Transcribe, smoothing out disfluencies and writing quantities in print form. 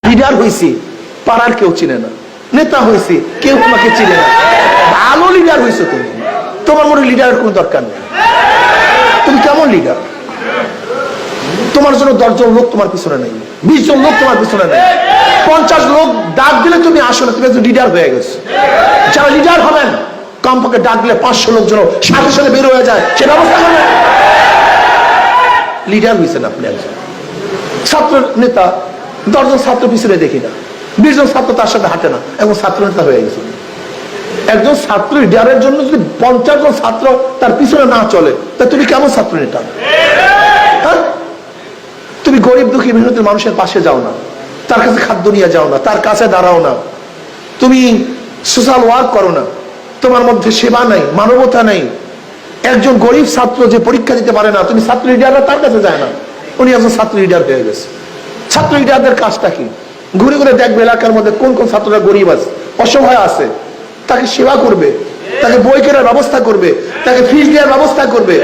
Leader হয়েছি, পাড়ার কেউ চিনে না। নেতা হয়েছি, কেউ তোমাকে চিনে না। ভালো লিডার হয়েছে তুমি, তোমার মনে লিডারের কোনো দরকার নেই। তুমি কেমন লিডার? তোমার জন্য 10 জন লোক তোমার পিছনে নেই, 20 জন লোক তোমার পিছনে নেই, 50 লোক ডাক দিলে তুমি আসো না, তুমি একজন লিডার হয়ে গেছো। যারা লিডার হবেন কমপক্ষে ডাক দিলে 500 লোক যেন সাথে সাথে বের হয়ে যায় সে ব্যবস্থা করবেন। লিডার হয়েছেন আপনি একজন। ছাত্র নেতা 10 জন ছাত্র পিছনে দেখি না, 20 জন ছাত্র তার সাথে হাঁটে না, এবং ছাত্র নেতা হয়ে গেছে। একজন ছাত্র লিডারের জন্য যদি 50 জন ছাত্র তার পিছনে না চলে, তা তুমি কেমন ছাত্র নেতা? হ্যাঁ, তুমি গরিব দুঃখী মেহনতের মানুষের পাশে যাও না, তার কাছে খাদ্য নিয়ে যাও না, তার কাছে দাঁড়াও না, তুমি সোশ্যাল ওয়ার্ক করো না, তোমার মধ্যে সেবা নাই, মানবতা নাই। একজন গরিব ছাত্র যে পরীক্ষা দিতে পারে না, তুমি ছাত্র লিডাররা তার কাছে যায় না, উনি একজন ছাত্র লিডার হয়ে গেছে। ছাত্র লিডারদের কাজটা কি? ঘুরে ঘুরে দেখবে এলাকার মধ্যে কোন কোন ছাত্ররা গরিব আছে, অসহায় আছে, তাকে সেবা করবে, তাকে বই কেনার ব্যবস্থা করবে, তাকে ফিস দেওয়ার ব্যবস্থা করবে।